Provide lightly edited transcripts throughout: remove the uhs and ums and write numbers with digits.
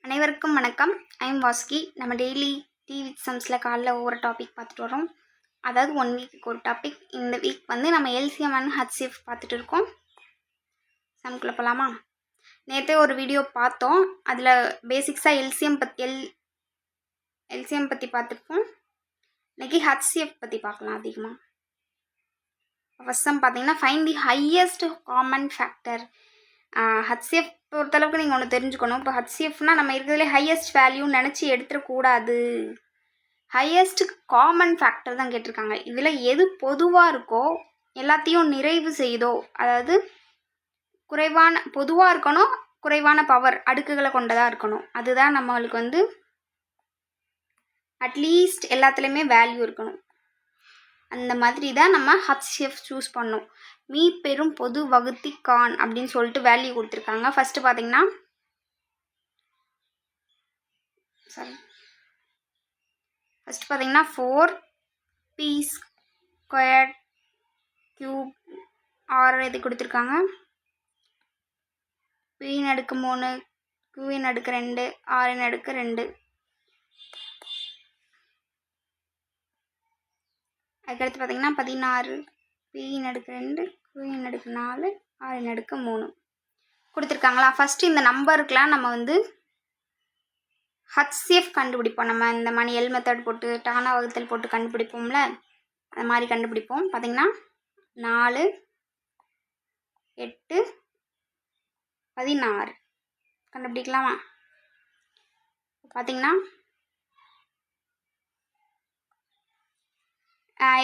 அனைவருக்கும் வணக்கம். ஐம் வாஸ்கி. நம்ம டெய்லி டிவித் சம்ஸில் காலைல ஒவ்வொரு டாபிக் பார்த்துட்டு வரோம். அதாவது 1 வீக்குக்கு ஒரு டாபிக். இந்த வீக் வந்து நம்ம எல்சிஎம் அண்ட் ஹச்சிஎஃப் பார்த்துட்டு இருக்கோம். சம்குள்ளே போகலாமா? நேற்றே ஒரு வீடியோ பார்த்தோம். அதில் பேசிக்ஸாக எல்சிஎம் பற்றி பார்த்துருக்கோம். இன்றைக்கி ஹச்சிஎஃப் பற்றி பார்க்கலாம் அதிகமாக. ஃபஸ்ட் சம் பார்த்தீங்கன்னா find the highest common factor. HCF பொறுத்தளவுக்கு நீங்கள் ஒன்று தெரிஞ்சுக்கணும். இப்போ ஹச்சிஎஃப்னால் நம்ம இருக்கிறதுலே ஹையஸ்ட் வேல்யூன்னு நினச்சி எடுத்துடக்கூடாது. ஹையஸ்ட் காமன் ஃபேக்டர் தான் கேட்டிருக்காங்க. இதில் எது பொதுவாக இருக்கோ எல்லாத்தையும் நிறைவு செய்தோ, அதாவது பொதுவாக இருக்கணும், குறைவான பவர் அடுக்குகளை கொண்டதாக இருக்கணும். அதுதான் நம்மளுக்கு வந்து அட்லீஸ்ட் எல்லாத்துலேயுமே வேல்யூ இருக்கணும். அந்த மாதிரி தான் நம்ம ஹச்சிஎஃப் சூஸ் பண்ணோம். மீ பெரும் பொது வகுத்தி கான் அப்படின்னு சொல்லிட்டு வேல்யூ கொடுத்துருக்காங்க. ஃபஸ்ட்டு பார்த்தீங்கன்னா 4p² கியூப் ஆர் இது கொடுத்துருக்காங்க. p⁻3 q⁻2 r⁻2. அதுக்கடுத்து பார்த்தீங்கன்னா 16 p⁻2 q⁻4 r⁻3 கொடுத்துருக்காங்களா. ஃபஸ்ட்டு இந்த நம்பருக்கெலாம் நம்ம வந்து ஹச்சிஎஃப் கண்டுபிடிப்போம். நம்ம இந்த மாதிரி எல் மெத்தட் போட்டு டானா வகுத்தல் போட்டு கண்டுபிடிப்போம்ல, அந்த மாதிரி கண்டுபிடிப்போம். பார்த்திங்கன்னா 4 8 16 கண்டுபிடிக்கலாமா? பார்த்திங்கன்னா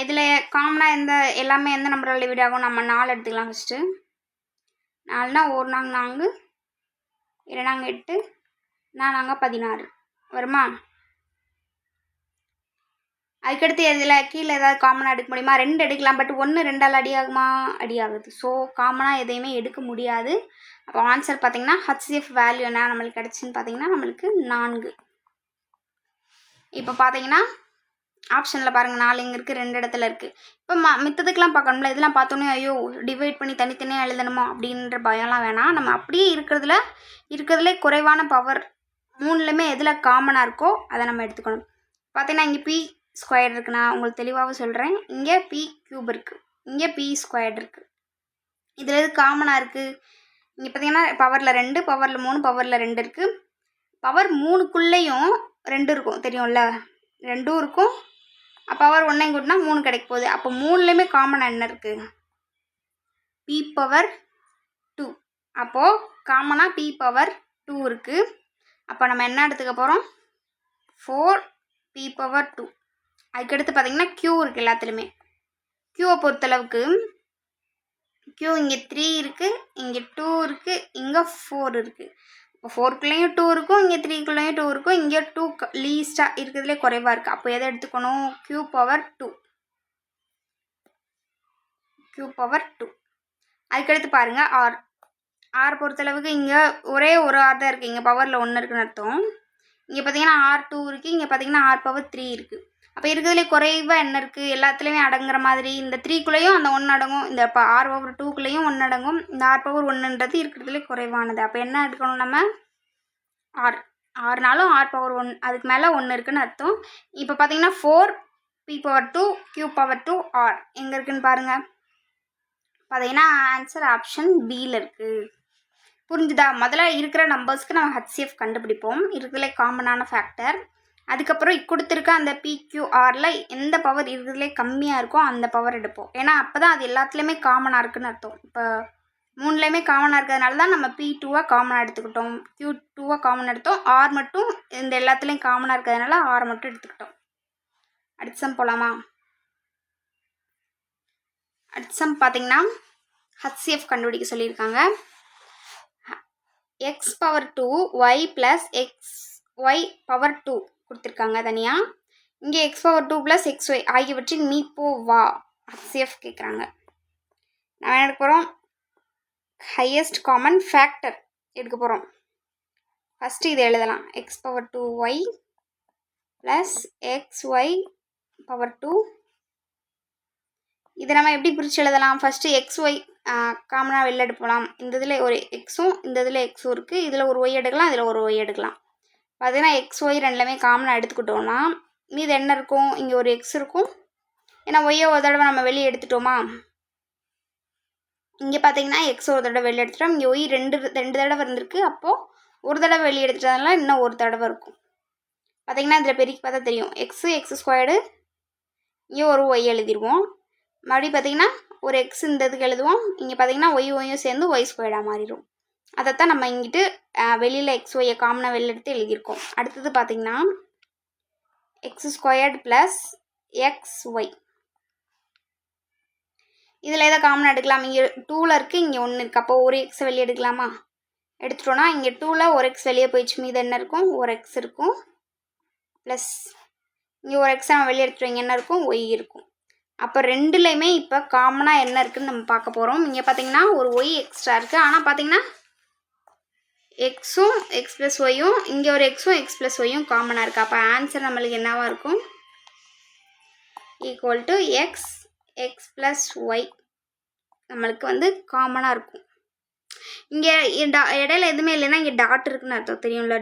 இதில் காமனாக எல்லாமே எந்த நம்பரால் டிவைட் ஆகும்? நம்ம 4 எடுத்துக்கலாம். ஃபஸ்ட்டு 4னா 1 நாங்க 4, 2 நாங்க 8, 4 நாங்க 16 வருமா? அதுக்கடுத்து இதில் கீழே ஏதாவது காமனாக எடுக்க முடியுமா? 2 எடுக்கலாம். பட் 1 2ஆல் அடி ஆகுமா? அடி ஆகுது. ஸோ காமனாக எதையுமே எடுக்க முடியாது. அப்போ ஆன்சர் பார்த்திங்கன்னா ஹச்சிஎஃப் வேல்யூ என்ன நம்மளுக்கு கிடச்சின்னு பார்த்திங்கன்னா நம்மளுக்கு 4. இப்போ பார்த்திங்கன்னா ஆப்ஷனில் பாருங்கள், 4 இங்கே இருக்குது, 2 இடத்துல இருக்குது. இப்போ மித்ததுக்கெலாம் பார்க்கணும்ல. இதெல்லாம் பார்த்தோன்னே ஐயோ டிவைட் பண்ணி தனித்தனியாக எழுதணுமோ அப்படின்ற பயம்லாம் வேணாம். நம்ம அப்படியே இருக்கிறதுலே குறைவான பவர் 3லுமே எதில் காமனாக இருக்கோ அதை நம்ம எடுத்துக்கணும். பார்த்தீங்கன்னா இங்கே p² இருக்குது. நான் உங்களுக்கு தெளிவாக சொல்கிறேன். இங்கே p³ இருக்குது, இங்கே p² இருக்குது. இதில் எது காமனாக இருக்குது? இங்கே பார்த்தீங்கன்னா பவரில் 2, பவரில் 3, பவரில் 2 இருக்குது. பவர் 3க்குள்ளேயும் 2 இருக்கும், தெரியும்ல, 2 இருக்கும். பவர் 1 கூட்டினா 3 கிடைக்க போகுது. அப்போ 3லேயுமே காமனாக என்ன இருக்குது? p²2. அப்போது காமனாக p² இருக்குது. அப்போ நம்ம என்ன எடுத்துக்க போகிறோம்? 4p². அதுக்கடுத்து பார்த்திங்கன்னா q இருக்குது எல்லாத்துலேயுமே. q பொறுத்தளவுக்கு q இங்கே 3 இருக்குது, இங்கே 2 இருக்குது, இங்கே 4 இருக்குது. இப்போ 4க்குள்ளேயும் 2 இருக்கும், இங்கே 3க்குள்ளேயும் 2 இருக்கும், இங்கே 2 லீஸ்ட்டாக இருக்கிறதுலே குறைவாக இருக்குது. அப்போ எதை எடுத்துக்கணும்? q²2. அதுக்கடுத்து பாருங்கள் ஆர் பொறுத்தளவுக்கு இங்கே ஒரே ஒரு ஆர் தான் இருக்குது. இங்கே பவரில் 1 இருக்குன்னு அர்த்தம். இங்கே பார்த்தீங்கன்னா r2 இருக்குது, இங்கே பார்த்தீங்கன்னா r⁻3 இருக்குது. அப்போ இருக்கிறதுலே குறைவாக என்ன இருக்குது? எல்லாத்துலேயுமே அடங்குற மாதிரி இந்த 3க்குள்ளேயும் அந்த 1 அடங்கும், இந்த r⁻2க்குள்ளேயும் 1 அடங்கும், இந்த r⁻1ன்றது இருக்கிறதுலே குறைவானது. அப்போ என்ன எடுக்கணும் நம்ம? ஆறுனாலும் r⁻1 அதுக்கு மேலே 1 இருக்குதுன்னு அர்த்தம். இப்போ பார்த்தீங்கன்னா 4p²2 q²2 r எங்கே இருக்குதுன்னு பாருங்கள். பார்த்தீங்கன்னா ஆன்சர் ஆப்ஷன் பியில் இருக்குது. புரிஞ்சுதா? முதல்ல இருக்கிற நம்பர்ஸ்க்கு நம்ம ஹச்சிஎஃப் கண்டுபிடிப்போம், இருக்கிறதுலே காமனான ஃபேக்டர். அதுக்கப்புறம் கொடுத்துருக்க அந்த p/q/rல எந்த பவர் இருக்கிறதுலே கம்மியாக இருக்கோ அந்த பவர் எடுப்போம். ஏன்னா அப்போ தான் அது எல்லாத்துலேயுமே காமனாக இருக்குதுன்னு அர்த்தம். இப்போ 3லேயுமே காமனாக இருக்கிறதுனால தான் நம்ம p2 காமனாக எடுத்துக்கிட்டோம், q2 காமன் எடுத்தோம், r மட்டும் இந்த எல்லாத்துலேயும் காமனாக இருக்கிறதுனால r மட்டும் எடுத்துக்கிட்டோம். அடுத்த சம் போகலாமா? அடுத்த சம் பார்த்திங்கன்னா ஹச்சிஎஃப் கண்டுபிடிக்க சொல்லியிருக்காங்க. x⁻2 y + xy⁻2 கொடுத்துருக்காங்க தனியாக. இங்கே x⁻2 + xy ஆகியவற்றின் மீப்போ வா ஹச்சிஎஃப் கேட்குறாங்க. நம்ம என்ன எடுக்க போகிறோம்? ஹையஸ்ட் காமன் ஃபேக்டர் எடுக்க போகிறோம். ஃபஸ்ட்டு இதை எழுதலாம். x⁻2y + xy⁻2. இதை நம்ம எப்படி பிரித்து எழுதலாம்? ஃபஸ்ட்டு xy காமனாக வெளில எடுப்பலாம். இந்த இதில் ஒரு எக்ஸும் இந்த இதில் எக்ஸும் இருக்குது. இதில் ஒரு ஒய் எடுக்கலாம், இதில் ஒரு ஒய் எடுக்கலாம். பார்த்தீங்கன்னா எக்ஸ் ஒய் ரெண்டுலேயுமே காமனாக எடுத்துக்கிட்டோம்னா மீது என்ன இருக்கும், இங்கே ஒரு எக்ஸ் இருக்கும். ஏன்னா ஒய்யை ஒரு தடவை நம்ம வெளியே எடுத்துட்டோமா, இங்கே பார்த்தீங்கன்னா எக்ஸ் ஒரு தடவை வெளியே எடுத்துட்டோம். இங்கே ஒய் ரெண்டு தடவை இருந்திருக்கு. அப்போது ஒரு தடவை வெளியே எடுத்துட்டதுனால இன்னும் ஒரு தடவை இருக்கும். பார்த்தீங்கன்னா இதில் பெருக்கி பார்த்தா தெரியும், எக்ஸ் ஸ்கொயர்டு, இங்கே ஒரு ஒய் எழுதிடுவோம். மறுபடியும் பார்த்தீங்கன்னா ஒரு எக்ஸ் இந்த இதுக்கு எழுதுவோம். இங்கே பார்த்தீங்கன்னா ஒய்யும் சேர்ந்து ஒய் ஸ்கொயர்டாக மாறிடும். அதைத்தான் நம்ம இங்கிட்டு வெளியில் எக்ஸ் ஒய்யை காமனாக வெளியில் எடுத்து எழுதியிருக்கோம். அடுத்தது பார்த்தீங்கன்னா x squared plus x y, இதில் எதை காமனாக எடுக்கலாம், இங்கே 2ல் இருக்குது, இங்கே 1 இருக்குது. அப்போ ஒரு எக்ஸ் வெளியே எடுக்கலாமா, எடுத்துட்டோன்னா இங்கே 2ல் ஒரு எக்ஸ் வெளியே போயிடுச்சு, மீது என்ன இருக்கும், ஒரு எக்ஸ் இருக்கும். ப்ளஸ் இங்கே ஒரு எக்ஸ் நம்ம வெளியே எடுத்துட்டோம், இங்கே என்ன இருக்கும், ஒய் இருக்கும். அப்போ ரெண்டுலேயுமே இப்போ காமனாக என்ன இருக்குதுன்னு நம்ம பார்க்க போகிறோம். இங்கே பார்த்தீங்கன்னா ஒரு ஒய் எக்ஸ்ட்ரா இருக்குது. ஆனால் பார்த்தீங்கன்னா எக்ஸும் எக்ஸ் ப்ளஸ் ஒய்யும், இங்கே ஒரு எக்ஸும் எக்ஸ் ப்ளஸ் ஒய்யும் காமனாக இருக்குது. அப்போ ஆன்சர் நம்மளுக்கு என்னவாக இருக்கும், equal to x plus y நம்மளுக்கு வந்து காமனாக இருக்கும். இங்கே இடையில எதுவுமே இல்லைன்னா இங்கே டாட் இருக்குன்னு அர்த்தம், தெரியும்ல.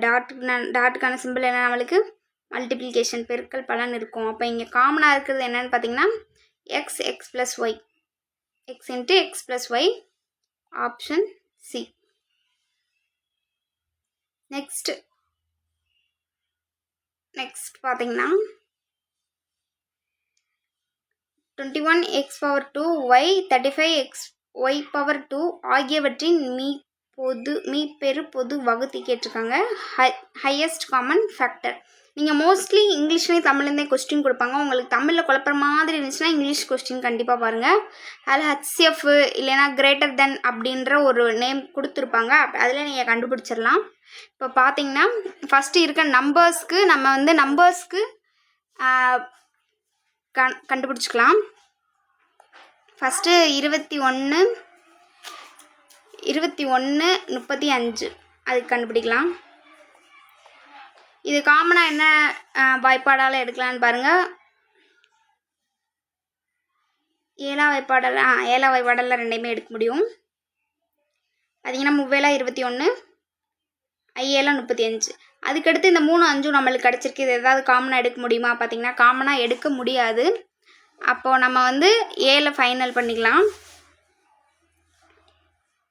டாட்டுக்கான சிம்பிள் என்ன, நம்மளுக்கு மல்டிப்ளிகேஷன் பெருக்கல் பலன் இருக்கும். அப்போ இங்கே காமனாக இருக்கிறது என்னென்னு பார்த்தீங்கன்னா x plus y, x into x plus y, option C. Next பார்த்தீங்கன்னா 21x power 2 Y 35x Y power 2 ஆகியவற்றின் மீப்பெரு பொது வகுத்தி கேட்டிருக்காங்க. Highest common factor. நீங்கள் மோஸ்ட்லி இங்கிலீஷ்லேயும் தமிழ்லேருந்தே கொஸ்டின் கொடுப்பாங்க. உங்களுக்கு தமிழில் குழப்பற மாதிரி இருந்துச்சுன்னா இங்கிலீஷ் கொஸ்டின் கண்டிப்பாக பாருங்கள். அதில் ஹச்சிஎஃப் இல்லைனா கிரேட்டர் தென் அப்படின்ற ஒரு நேம் கொடுத்துருப்பாங்க. அதில் நீங்கள் கண்டுபிடிச்சிடலாம். இப்போ பார்த்தீங்கன்னா ஃபஸ்ட்டு இருக்க நம்பர்ஸ்க்கு நம்ம வந்து நம்பர்ஸ்க்கு கண்டுபிடிச்சிக்கலாம். ஃபஸ்ட்டு 21 35 அதுக்கு கண்டுபிடிக்கலாம். இது காமனாக என்ன வாய்ப்பாடால் எடுக்கலான்னு பாருங்கள். ஏழாம் வாய்ப்பாடால் ரெண்டையுமே எடுக்க முடியும். பார்த்தீங்கன்னா 3 21 5 35. அதுக்கடுத்து இந்த 3 5 நம்மளுக்கு கிடச்சிருக்கு. இது ஏதாவது காமனாக எடுக்க முடியுமா, பார்த்தீங்கன்னா காமனாக எடுக்க முடியாது. அப்போது நம்ம வந்து 7 ஃபைனல் பண்ணிக்கலாம்.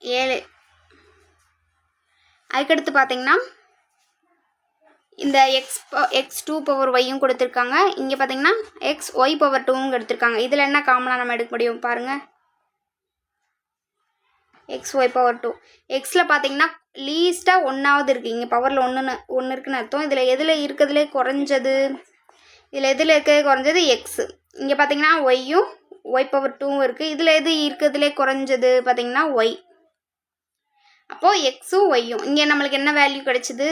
7. அதுக்கடுத்து பார்த்தீங்கன்னா இந்த எக்ஸ் 2 பவர் ஒய்யும் கொடுத்துருக்காங்க. இங்கே பார்த்தீங்கன்னா எக்ஸ் ஒய் பவர் 2வும் எடுத்திருக்காங்க. இதில் என்ன காமனாக நம்ம எடுக்க முடியும் பாருங்கள், எக்ஸ் ஒய் பவர் 2. எக்ஸில் பார்த்தீங்கன்னா லீஸ்ட்டாக 1ஆவது இருக்குது. இங்கே பவரில் ஒன்று இருக்குன்னு அர்த்தம். இதில் எதில் இருக்கிறதுலே குறைஞ்சது, எக்ஸு. இங்கே பார்த்தீங்கன்னா ஒய்யும் ஒய் பவர் 2வும் இருக்குது. இதில் எது இருக்கிறதுலே குறைஞ்சது பார்த்தீங்கன்னா ஒய். அப்போது எக்ஸும் ஒய்யும். இங்கே நம்மளுக்கு என்ன வேல்யூ கிடச்சிது,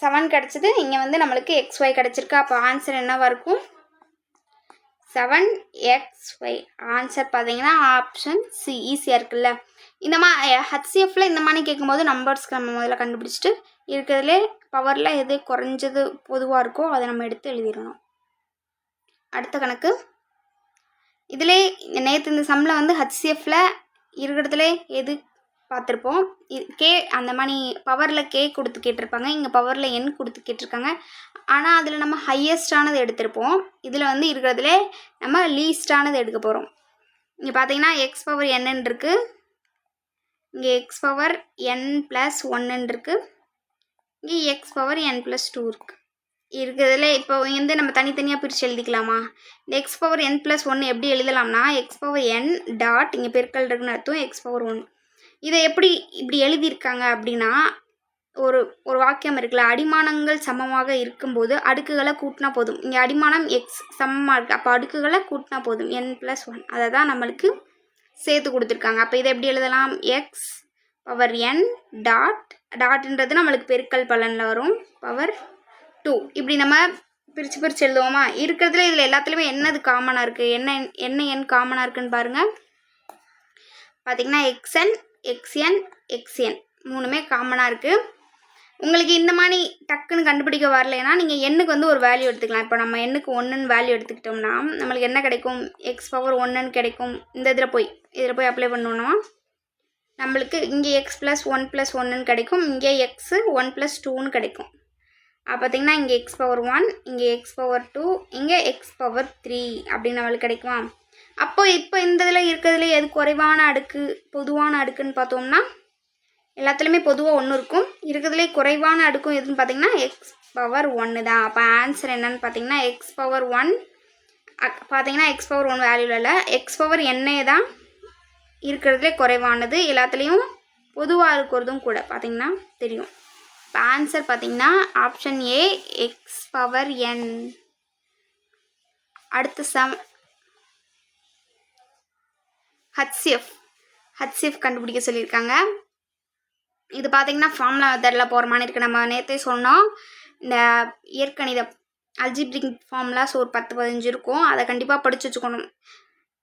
7 கிடச்சிது. இங்கே வந்து நம்மளுக்கு எக்ஸ் ஒய் கிடச்சிருக்கு. அப்போ ஆன்சர் என்னவாக இருக்கும், 7xy. ஆன்சர் பார்த்தீங்கன்னா ஆப்ஷன் சி. ஈஸியாக இருக்குல்ல. இந்த ஹச்சிஎஃப்ல இந்த மாதிரி கேட்கும்போது நம்பர்ஸ்க்கு நம்ம முதல்ல கண்டுபிடிச்சிட்டு இருக்கிறதுலே பவரில் எது குறைஞ்சது பொதுவாக இருக்கோ அதை நம்ம எடுத்து எழுதிடணும். அடுத்த கணக்கு. இதிலே நேற்று இந்த சம்மில் வந்து ஹச்சிஎஃப்ல இருக்கிறதுல எது பார்த்துருப்போம். கே அந்த மாதிரி பவரில் கே கொடுத்து கேட்டிருப்பாங்க. இங்கே பவரில் என் கொடுத்து கேட்டிருக்காங்க. ஆனால் அதில் நம்ம ஹையஸ்டானது எடுத்திருப்போம். இதில் வந்து இருக்கிறதுலே நம்ம லீஸ்டானது எடுக்க போகிறோம். இங்கே பார்த்தீங்கன்னா எக்ஸ் பவர் என்னன்னு இருக்குது, இங்கே எக்ஸ் பவர் n + 1 இருக்குது, இங்கே எக்ஸ் பவர் n + 2 இருக்குது. இருக்கிறதுல இப்போ வந்து நம்ம தனித்தனியாக பிரித்து எழுதிக்கலாமா. இந்த எக்ஸ் பவர் n + 1 எப்படி எழுதலாம்னா எக்ஸ் பவர் n டாட் இங்கே பெருக்கல் இருக்குன்னு அர்த்தம் எக்ஸ் பவர் 1. இதை இப்படி எழுதியிருக்காங்க அப்படின்னா ஒரு வாக்கியம் இருக்குல்ல, அடிமானங்கள் சமமாக இருக்கும்போது அடுக்குகளை கூட்டினா போதும். இங்கே அடிமானம் எக்ஸ் சமமாக இருக்குது. அப்போ அடுக்குகளை கூட்டினா போதும் n + 1. அதை தான் நம்மளுக்கு சேர்த்து கொடுத்துருக்காங்க. அப்போ இதை எப்படி எழுதலாம், எக்ஸ் பவர் n டாட்ன்றது நம்மளுக்கு பெருக்கல் பலனில் வரும், பவர் 2. இப்படி நம்ம பிரித்து எழுதுவோமா. இருக்கிறதுல இதில் எல்லாத்துலேயுமே என்னது காமனாக இருக்குது, என்ன எண் காமனாக இருக்குன்னு பாருங்கள். பார்த்திங்கன்னா xn மூணுமே காமனாக இருக்குது. உங்களுக்கு இந்த மாதிரி டக்குன்னு கண்டுபிடிக்க வரலைன்னா நீங்கள் எண்ணுக்கு வந்து ஒரு வேல்யூ எடுத்துக்கலாம். இப்போ நம்ம எண்ணுக்கு 1ன்னு வேல்யூ எடுத்துக்கிட்டோம்னா நம்மளுக்கு என்ன கிடைக்கும், எக்ஸ் பவர் 1ன்னு கிடைக்கும். இந்த இதில் போய் அப்ளை பண்ணோன்னா நம்மளுக்கு இங்கே எக்ஸ் ப்ளஸ் 1 கிடைக்கும், இங்கே எக்ஸு 1+2 கிடைக்கும். பார்த்திங்கன்னா இங்கே எக்ஸ் பவர் 1, இங்கே எக்ஸ் பவர் 2, இங்கே எக்ஸ் பவர் 3 அப்படின்னு நம்மளுக்கு கிடைக்குமா? இப்போ இந்த இதில் இருக்கிறதுல எது குறைவான அடுக்கு பொதுவான அடுக்குன்னு பார்த்தோம்னா எல்லாத்துலேயுமே பொதுவாக 1 இருக்கும். இருக்கிறதுலே குறைவான அடுக்கும் எதுன்னு பார்த்தீங்கன்னா எக்ஸ் பவர் 1 தான். அப்போ ஆன்சர் என்னன்னு பார்த்தீங்கன்னா எக்ஸ் பவர் 1 பார்த்தீங்கன்னா எக்ஸ் பவர் 1 வேல்யூவில் இல்லை, எக்ஸ் பவர் எண்ணே தான் இருக்கிறதுலே குறைவானது, எல்லாத்துலேயும் பொதுவாக இருக்கிறதும் கூட பார்த்தீங்கன்னா தெரியும். இப்போ ஆன்சர் பார்த்தீங்கன்னா option A X power n. அடுத்த சம் ஹச்சிஎஃப் கண்டுபிடிக்க சொல்லியிருக்காங்க. இது பார்த்தீங்கன்னா ஃபார்முலா மெத்தடில் போகிற மாதிரி இருக்குது. நம்ம நேற்றே சொன்னோம் இந்த இயற்கணித அல்ஜிப்ரிக் ஃபார்முலாஸ் ஒரு 10-15 இருக்கும், அதை கண்டிப்பாக படித்து வச்சுக்கணும்.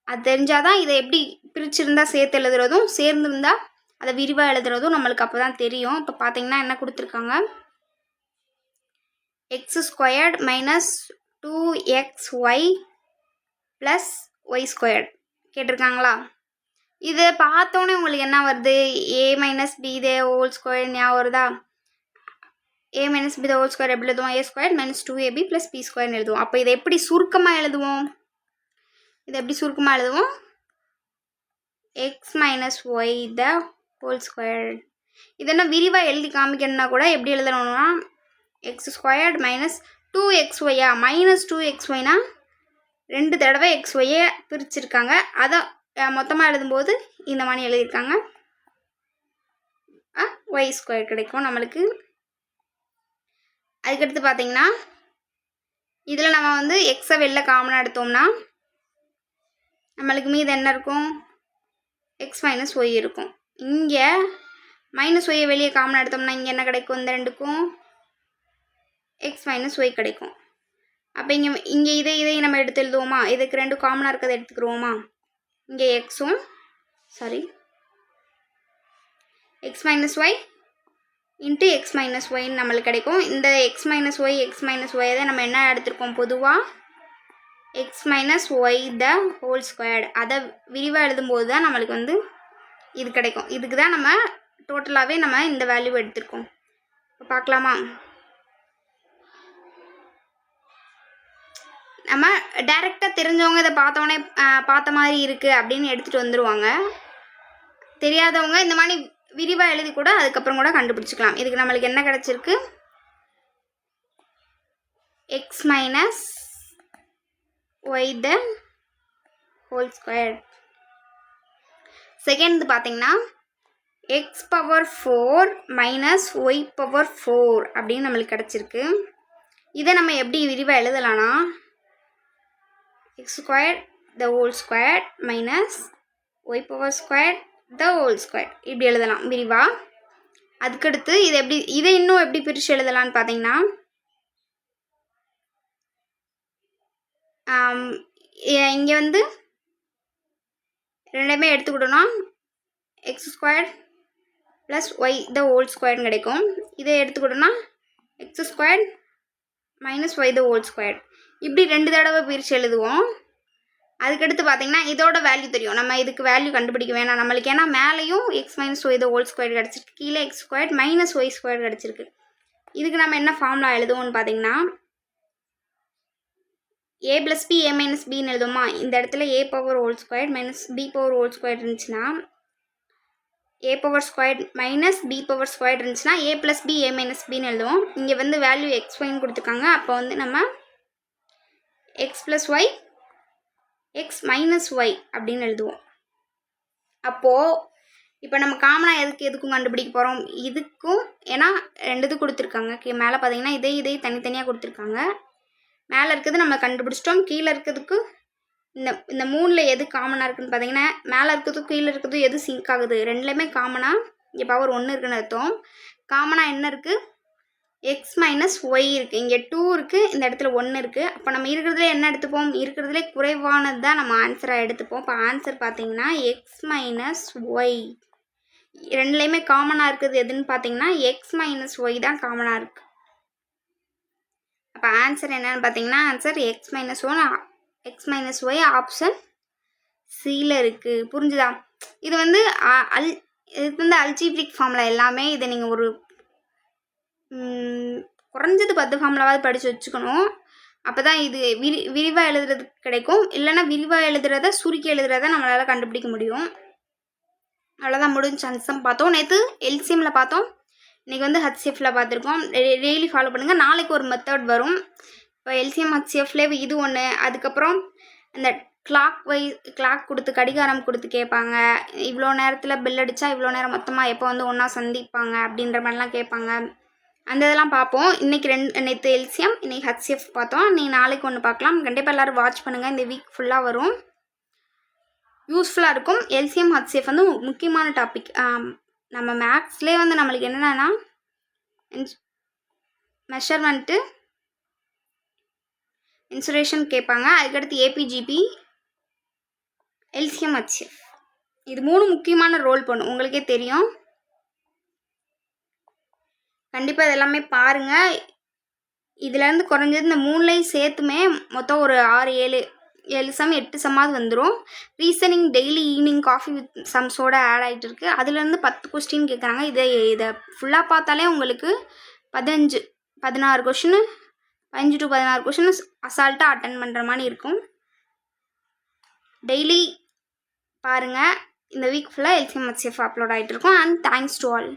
அது தெரிஞ்சால் தான் இதை எப்படி பிரிச்சுருந்தா சேர்த்து எழுதுறதும் சேர்ந்துருந்தா அதை விரிவாக எழுதுறதும் நம்மளுக்கு அப்போ தான் தெரியும். இப்போ பார்த்தீங்கன்னா என்ன கொடுத்துருக்காங்க, x² - 2xy + y² கேட்டிருக்காங்களா? இது பார்த்தோன்னே உங்களுக்கு என்ன வருது, a - b ² ஞாபகம் வருதா? a - b ² எப்படி எழுதுவோம், a² - 2ab + b² எழுதுவோம். அப்போ இதை எப்படி சுருக்கமாக எழுதுவோம், x - y ² இது என்ன விரிவாக எழுதி காமிக்கணும்னா கூட எப்படி எழுதணும்னா x² - 2xy -2xyனா 2 தடவை xyயை பிரிச்சிருக்காங்க, அதை மொத்தமாக எழுதும்போது இந்த மாதிரி எழுதியிருக்காங்க, y² கிடைக்கும் நம்மளுக்கு. அதுக்கடுத்து பார்த்தீங்கன்னா இதில் நம்ம எக்ஸை வெளில காமனாக எடுத்தோம்னா நம்மளுக்கு மீது என்ன இருக்கும், x - y இருக்கும். இங்கே -y வெளியே காமனாக எடுத்தோம்னா இங்கே என்ன கிடைக்கும், இந்த ரெண்டுக்கும் x - y கிடைக்கும். அப்போ இங்கே இதை நம்ம எடுத்து எழுதுவோமா, இதுக்கு 2 காமனாக இருக்கிறத எடுத்துக்கிடுவோமா, இங்கே எக்ஸும் x - y × x - y நம்மளுக்கு கிடைக்கும். இந்த x - y தான் நம்ம என்ன எடுத்திருக்கோம் பொதுவாக x - y ² அதை விரிவாக எழுதும்போது தான் நம்மளுக்கு இது கிடைக்கும். இதுக்கு தான் நம்ம டோட்டலாகவே நம்ம இந்த வேல்யூ எடுத்திருக்கோம். இப்போ பார்க்கலாமா, நம்ம டைரெக்டாக தெரிஞ்சவங்க இதை பார்த்த மாதிரி இருக்குது அப்படின்னு எடுத்துகிட்டு வந்துடுவாங்க. தெரியாதவங்க இந்த மாதிரி விரிவாக எழுதி கூட அதுக்கப்புறம் கூட கண்டுபிடிச்சிக்கலாம். இதுக்கு நம்மளுக்கு என்ன கிடச்சிருக்கு, x - y ² செகண்ட் பார்த்தீங்கன்னா x பவர் 4 - y பவர் 4 அப்படின்னு நம்மளுக்கு கிடச்சிருக்கு. இதை நம்ம எப்படி விரிவாக எழுதலாம்னா x² ² y பவர் ² இப்படி எழுதலாம் விரிவா. அதுக்கடுத்து இதை இன்னும் எப்படி பிரித்து எழுதலான்னு பார்த்தீங்கன்னா இங்கே ரெண்டுமே எடுத்துக்கிட்டோன்னா x² + y ² கிடைக்கும். இதை எடுத்துக்கிட்டோன்னா x² - y ² இப்படி 2 தடவை பிரித்து எழுதுவோம். அதுக்கடுத்து பார்த்தீங்கன்னா இதோட வேல்யூ தெரியும், நம்ம இதுக்கு வேல்யூ கண்டுபிடிக்க வேணாம் நம்மளுக்கு, ஏன்னா மேலேயும் x - y ² கிடச்சிருக்கு, கீழே x² - y² கிடச்சிருக்கு. இதுக்கு நம்ம என்ன ஃபார்முலா எழுதுவோம்னு பார்த்தீங்கன்னா a + b a - bன்னு எழுதுவோமா, இந்த இடத்துல a பவர் ² - b பவர் ² இருந்துச்சுன்னா a power square - b power square இருந்துச்சுன்னா a + b a - bன்னு எழுதுவோம். இங்கே வேல்யூ xyன்னு கொடுத்துருக்காங்க. அப்போ நம்ம x + y x - y அப்படின்னு எழுதுவோம். அப்போது இப்போ நம்ம காமனாக எதுக்கும் கண்டுபிடிக்க போகிறோம், இதுக்கும் ஏன்னா 2 இது கொடுத்துருக்காங்க. மேலே பார்த்தீங்கன்னா இதை தனித்தனியாக கொடுத்துருக்காங்க. மேலே இருக்கிறது நம்ம கண்டுபிடிச்சிட்டோம், கீழே இருக்கிறதுக்கு இந்த 3ல் எது காமனாக இருக்குதுன்னு பார்த்தீங்கன்னா மேலே இருக்கிறதுக்கும் கீழே இருக்கிறதும் எது சிங்க் ஆகுது, ரெண்டுலேயுமே காமனாக இங்கே பவர் 1 இருக்குன்னு அர்த்தம். காமனாக என்ன இருக்குது, x - y இருக்குது, இங்கே 2 இருக்குது, இந்த இடத்துல 1 இருக்குது. அப்போ நம்ம இருக்கிறதுல என்ன எடுத்துப்போம், இருக்கிறதுலே குறைவானது தான் நம்ம ஆன்சராக எடுத்துப்போம். இப்போ ஆன்சர் பார்த்தீங்கன்னா x - y ரெண்டுலேயுமே காமனாக இருக்குது எதுன்னு பார்த்தீங்கன்னா x - y தான் காமனாக இருக்குது. அப்போ ஆன்சர் என்னன்னு பார்த்தீங்கன்னா ஆன்சர் x - y ஆப்ஷன் சியில் இருக்குது. புரிஞ்சுதா? இது இது வந்து அல்ஜிப்ரிக் ஃபார்முலா எல்லாமே. இதை நீங்கள் ஒரு குறைஞ்சது 10 ஃபார்முலாவாவது படித்து வச்சுக்கணும். அப்போ தான் இது விரிவாக எழுதுறதுக்கு கிடைக்கும். இல்லைன்னா விரிவாக எழுதுறத சுருக்கி எழுதுறத நம்மளால் கண்டுபிடிக்க முடியும். அவ்வளோதான், முடிஞ்ச சான்ஸ் பார்த்தோம். நேற்று எல்சிஎம்மில் பார்த்தோம், இன்றைக்கி வந்து ஹச்சிஎஃப்பில் பார்த்துருக்கோம். டெய்லி ஃபாலோ பண்ணுங்கள். நாளைக்கு ஒரு மெத்தட் வரும். இப்போ எல்சிஎம் ஹச்சிஎஃப்லேயே இது ஒன்று. அதுக்கப்புறம் இந்த கிளாக் கொடுத்து கடிகாரம் கொடுத்து கேட்பாங்க. இவ்வளோ நேரத்தில் பெல் அடித்தா இவ்வளோ நேரம் மொத்தமாக எப்போ வந்து ஒன்றா சந்திப்பாங்க அப்படின்ற மாதிரிலாம் கேட்பாங்க. அந்த இதெல்லாம் பார்ப்போம். இன்றைக்கி நேற்று எல்சிஎம், இன்றைக்கி ஹச்சிஎஃப் பார்த்தோம். நீங்கள் நாளைக்கு ஒன்று பார்க்கலாம். கண்டிப்பாக எல்லோரும் வாட்ச் பண்ணுங்கள். இந்த வீக் ஃபுல்லாக வரும், யூஸ்ஃபுல்லாக இருக்கும். எல்சிஎம் ஹச்சிஎஃப் வந்து முக்கியமான டாபிக். நம்ம மேக்ஸ்லேயே வந்து நம்மளுக்கு என்னென்னா மெஷர்மெண்ட்டு, இன்சுலேஷன் கேட்பாங்க. அதுக்கடுத்து ஏபிஜிபி, எல்சிஎம் ஹச்சிஎஃப், இது 3 முக்கியமான ரோல் பண்ணும். உங்களுக்கே தெரியும். கண்டிப்பாக இது எல்லாமே பாருங்கள். இதுலேருந்து குறைஞ்சது இந்த 3லையும் சேர்த்துமே மொத்தம் ஒரு 6 7 சம் 8 சம்மாவது வந்துடும். Reasoning daily evening coffee with சம்ஸோட ஆட் ஆகிட்டு இருக்குது. அதுலேருந்து 10 கொஸ்டின் கேட்குறாங்க. இதை ஃபுல்லாக பார்த்தாலே உங்களுக்கு 16 கொஷின் 5 to 16 கொஷின் அசால்ட்டாக அட்டன் பண்ணுற மாதிரி இருக்கும். டெய்லி பாருங்கள். இந்த வீக் ஃபுல்லாக எல்சிஎம் ஹச்சிஎஃப் அப்லோட் ஆகிட்டு இருக்கும். And thanks to all.